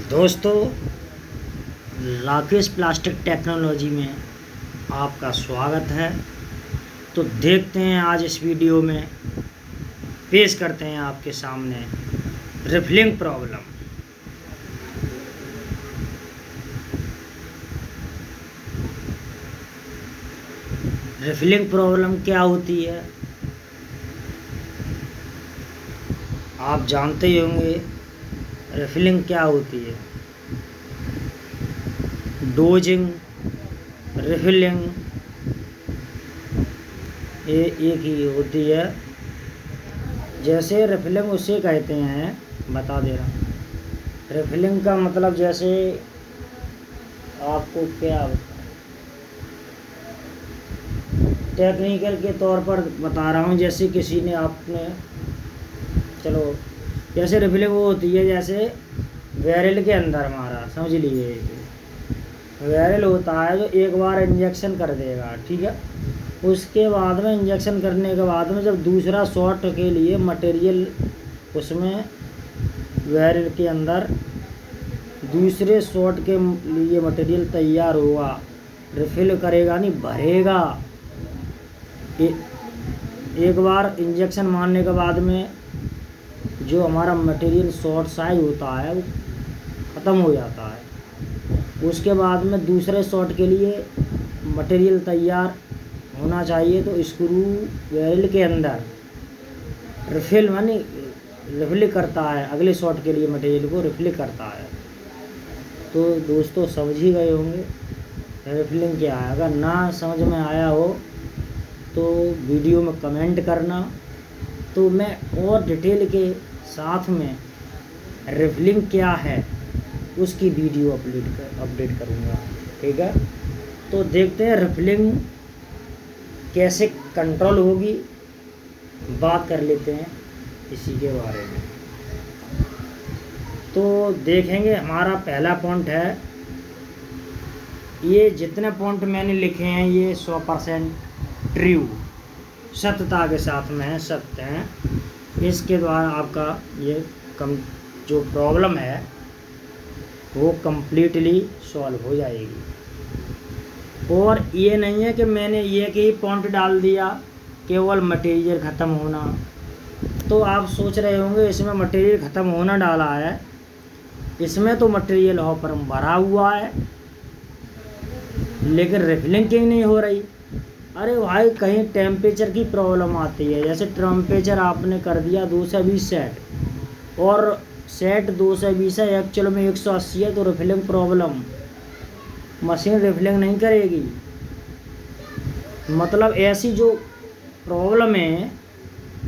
दोस्तों, Rakesh plastic technology में आपका स्वागत है। तो देखते हैं आज इस वीडियो में पेश करते हैं आपके सामने रिफिलिंग प्रॉब्लम। रिफिलिंग प्रॉब्लम क्या होती है आप जानते ही होंगे। रिफिलिंग क्या होती है? डोजिंग, रिफिलिंग ये एक ही होती है। जैसे रिफिलिंग उसे कहते हैं, बता दे रहा हूँ। रिफिलिंग का मतलब जैसे आपको क्या टेक्निकल के तौर पर बता रहा हूँ। जैसे किसी ने आपने चलो जैसे रिफिलिंग वो होती है, जैसे बैरल के अंदर मारा, समझ लीजिए बैरल होता है जो एक बार इंजेक्शन कर देगा, ठीक है। उसके बाद में इंजेक्शन करने के बाद में जब दूसरा शॉट के लिए मटेरियल उसमें बैरल के अंदर दूसरे शॉट के लिए मटेरियल तैयार होगा, रिफिल करेगा नहीं, भरेगा। एक बार इंजेक्शन मारने के बाद में जो हमारा मटेरियल शॉर्ट साइज होता है वो ख़त्म हो जाता है। उसके बाद में दूसरे शॉट के लिए मटेरियल तैयार होना चाहिए, तो स्क्रू बैरल के अंदर रिफिल मानी रिफिल करता है, अगले शॉट के लिए मटेरियल को रिफिल करता है। तो दोस्तों समझ ही गए होंगे रिफिलिंग क्या है। अगर ना समझ में आया हो तो वीडियो में कमेंट करना, तो मैं और डिटेल के साथ में रिफिलिंग क्या है उसकी वीडियो अपडेट करूँगा, ठीक है। तो देखते हैं रिफिलिंग कैसे कंट्रोल होगी, बात कर लेते हैं इसी के बारे में। तो देखेंगे हमारा पहला पॉइंट है, ये जितने पॉइंट मैंने लिखे हैं ये 100% ट्रू सत्यता के साथ में है, सत्य हैं। इसके द्वारा आपका ये जो प्रॉब्लम है वो कम्प्लीटली सॉल्व हो जाएगी। और ये नहीं है कि मैंने एक ही पॉइंट डाल दिया केवल मटेरियल ख़त्म होना। तो आप सोच रहे होंगे इसमें मटेरियल ख़त्म होना डाला है, इसमें तो मटेरियल हॉपर में भरा हुआ है लेकिन रिफिलिंग क्यों नहीं हो रही। अरे भाई, कहीं टेम्परेचर की प्रॉब्लम आती है। जैसे टेम्परेचर आपने कर दिया 220 सेट और सेट 220 है, एक्चुअल में 180 है, तो रिफिलिंग प्रॉब्लम, मशीन रिफिलिंग नहीं करेगी। मतलब ऐसी जो प्रॉब्लम है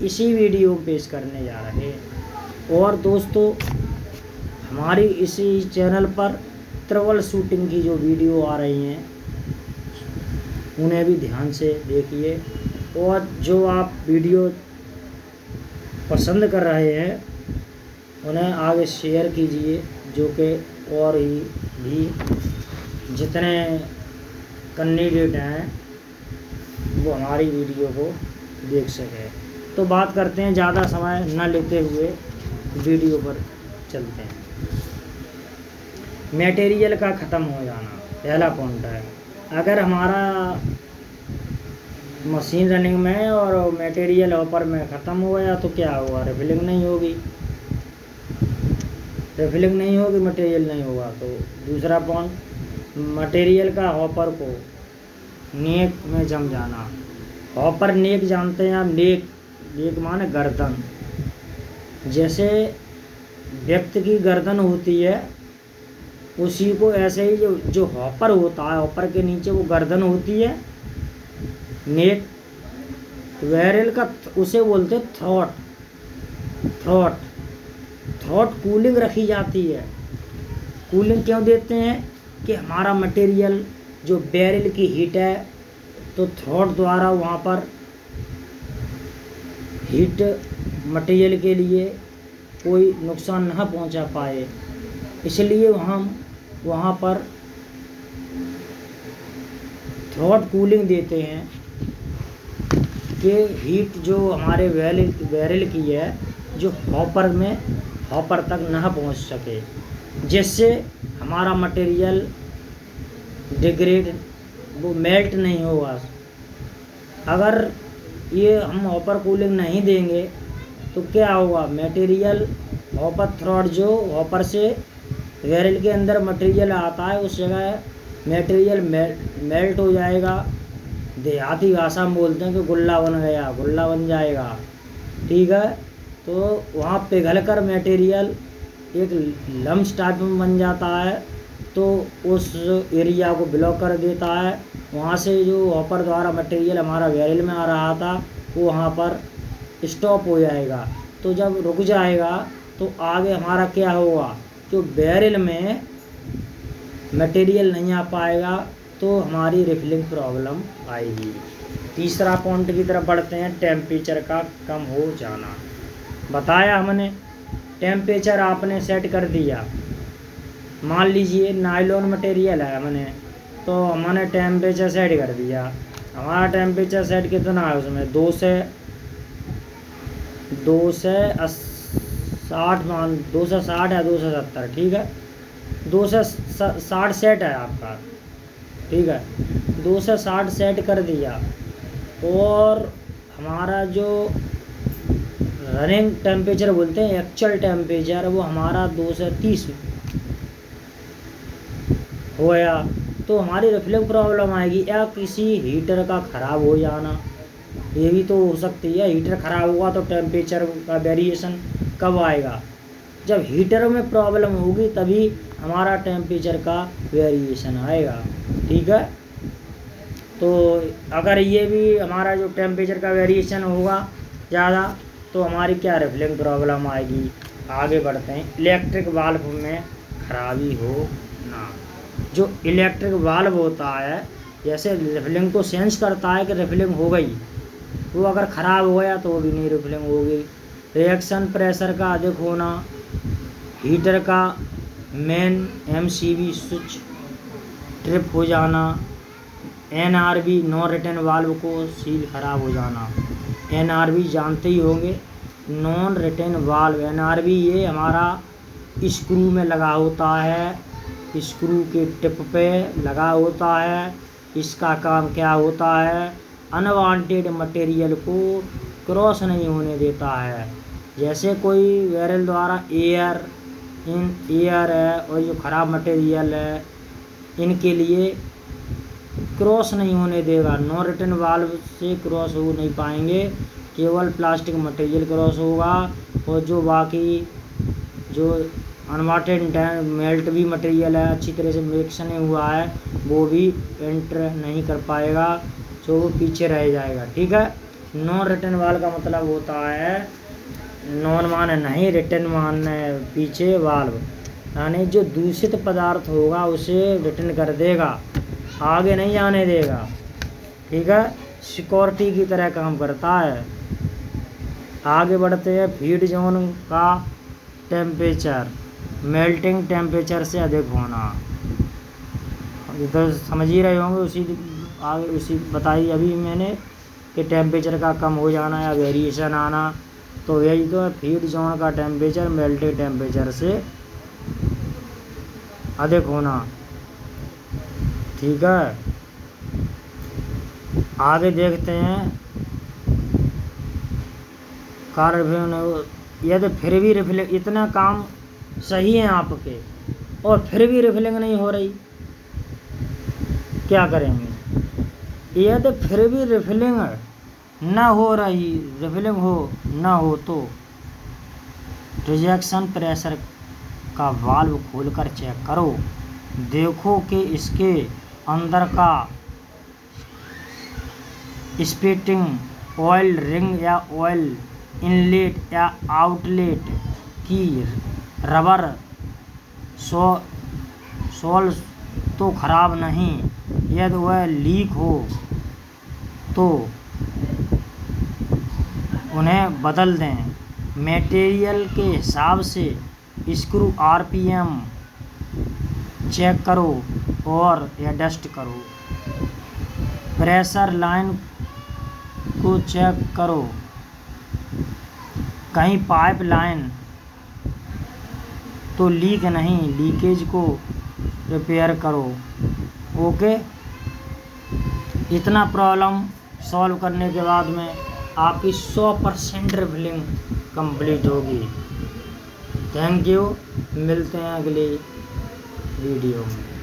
इसी वीडियो में पेश करने जा रहे हैं। और दोस्तों, हमारी इसी चैनल पर ट्रबल शूटिंग की जो वीडियो आ रही हैं उन्हें भी ध्यान से देखिए, और जो आप वीडियो पसंद कर रहे हैं उन्हें आगे शेयर कीजिए, जो कि और भी जितने कैंडिडेट हैं वो हमारी वीडियो को देख सकें। तो बात करते हैं, ज़्यादा समय न लेते हुए वीडियो पर चलते हैं। मटेरियल का ख़त्म हो जाना पहला पॉइंट है। अगर हमारा मशीन रनिंग में और मटेरियल हॉपर में ख़त्म हो गया तो क्या होगा? रिफिलिंग नहीं होगी। रिफिलिंग नहीं होगी, मटेरियल नहीं होगा। तो दूसरा पॉइंट, मटेरियल का हॉपर को नेक में जम जाना। हॉपर नेक जानते हैं आप? नेक माने गर्दन। जैसे व्यक्ति की गर्दन होती है उसी को ऐसे ही जो हॉपर होता है, हॉपर के नीचे वो गर्दन होती है, नेक। बैरल का उसे बोलते थ्रॉट। थ्रॉट कूलिंग रखी जाती है। कूलिंग क्यों देते हैं? कि हमारा मटेरियल जो बैरल की हीट है, तो थ्रॉट द्वारा वहाँ पर हीट मटेरियल के लिए कोई नुकसान न पहुँचा पाए, इसलिए हम वहाँ पर थ्रॉट कूलिंग देते हैं कि हीट जो हमारे बैरल की है जो हॉपर तक न पहुँच सके। जिससे हमारा मटेरियल डिग्रेड वो मेल्ट नहीं होगा। अगर ये हम हॉपर कूलिंग नहीं देंगे तो क्या होगा, मटेरियल हॉपर थ्रॉट जो हॉपर से बैरल के अंदर मटेरियल आता है उस जगह मटेरियल मेल्ट हो जाएगा। देहाती भाषा में बोलते हैं कि गुल्ला बन गया, गुल्ला बन जाएगा। ठीक है, तो वहाँ पिघल कर मटेरियल एक लम्स टाइप में बन जाता है, तो उस एरिया को ब्लॉक कर देता है। वहाँ से जो हॉपर द्वारा मटेरियल हमारा बैरल में आ रहा था वो वहाँ पर स्टॉप हो जाएगा। तो जब रुक जाएगा तो आगे हमारा क्या होगा, जो बैरल में मटेरियल नहीं आ पाएगा तो हमारी रिफिलिंग प्रॉब्लम आएगी। तीसरा पॉइंट की तरफ बढ़ते हैं, टेम्परेचर का कम हो जाना। बताया हमने टेम्परेचर आपने सेट कर दिया। मान लीजिए नायलॉन मटेरियल है हमने, तो हमने टेम्परेचर सेट कर दिया। हमारा टेम्परेचर सेट कितना है उसमें 2 से 260 या 270। ठीक है, 260 सेट है आपका। ठीक है, 260 सेट कर दिया और हमारा जो रनिंग टेम्परेचर बोलते हैं एक्चुअल टेम्परेचर वो हमारा 230 हो गया। तो हमारी रिफिलिंग प्रॉब्लम आएगी, या किसी हीटर का ख़राब हो जाना, ये भी तो हो सकती है। हीटर ख़राब हुआ तो टेम्परेचर का वेरिएशन कब आएगा, जब हीटर में प्रॉब्लम होगी तभी हमारा टेम्परेचर का वेरिएशन आएगा। ठीक है, तो अगर ये भी हमारा जो टेम्परेचर का वेरिएशन होगा ज़्यादा तो हमारी क्या रिफिलिंग प्रॉब्लम आएगी। आगे बढ़ते हैं, इलेक्ट्रिक वाल्व में खराबी हो ना। जो इलेक्ट्रिक वाल्व होता है जैसे रिफिलिंग को सेंस करता है कि रिफिलिंग हो गई, वो अगर ख़राब हो गया तो वो भी नहीं रिफिलिंग होगी। रिएक्शन प्रेशर का अधिक होना, हीटर का मेन MCB स्विच ट्रिप हो जाना, NRV नॉन रिटर्न वाल्व को सील खराब हो जाना। NRV जानते ही होंगे, नॉन रिटर्न वाल्व। NRV ये हमारा स्क्रू में लगा होता है, स्क्रू के टिप पे लगा होता है। इसका काम क्या होता है, अनवांटेड मटेरियल को क्रॉस नहीं होने देता है। जैसे कोई बैरल द्वारा एयर है और जो ख़राब मटेरियल है इनके लिए क्रॉस नहीं होने देगा। नॉन रिटर्न वाल्व से क्रॉस हो नहीं पाएंगे, केवल प्लास्टिक मटेरियल क्रॉस होगा, और जो बाकी जो अनवांटेड मेल्ट भी मटेरियल है, अच्छी तरह से मिक्स नहीं हुआ है, वो भी एंटर नहीं कर पाएगा, जो वो पीछे रह जाएगा। ठीक है, नॉन रिटर्न वाल्व का मतलब होता है, नॉन माने नहीं, रिटर्न माने पीछे वाल्व, यानी जो दूषित पदार्थ होगा उसे रिटर्न कर देगा, आगे नहीं आने देगा। ठीक है, सिक्योरिटी की तरह काम करता है। आगे बढ़ते हैं, फीड जोन का टेम्परेचर मेल्टिंग टेम्परेचर से अधिक होना। ये तो समझ ही रहे होंगे, उसी बताई अभी मैंने कि टेम्परेचर का कम हो जाना या वेरिएशन आना, तो यही तो है, फीड जोन का टेम्परेचर मेल्टिंग टेम्परेचर से अधिक होना। ठीक है, आगे देखते हैं, यदि फिर भी रिफिलिंग, इतना काम सही है आपके और फिर भी रिफिलिंग नहीं हो रही, क्या करेंगे। यदि फिर भी रिफिलिंग न हो रही, रिफिलिंग हो ना हो तो रिजेक्शन प्रेशर का वाल्व खोलकर चेक करो, देखो कि इसके अंदर का स्पिटिंग ऑयल रिंग या ऑयल इनलेट या आउटलेट की रबर सोल तो खराब नहीं। यदि वह लीक हो तो उन्हें बदल दें। मटेरियल के हिसाब से स्क्रू RPM चेक करो और एडजस्ट करो। प्रेशर लाइन को चेक करो, कहीं पाइप लाइन तो लीक नहीं, लीकेज को रिपेयर करो। ओके, इतना प्रॉब्लम सॉल्व करने के बाद में आपकी 100% रिफिलिंग कंप्लीट होगी। थैंक यू, मिलते हैं अगले वीडियो में।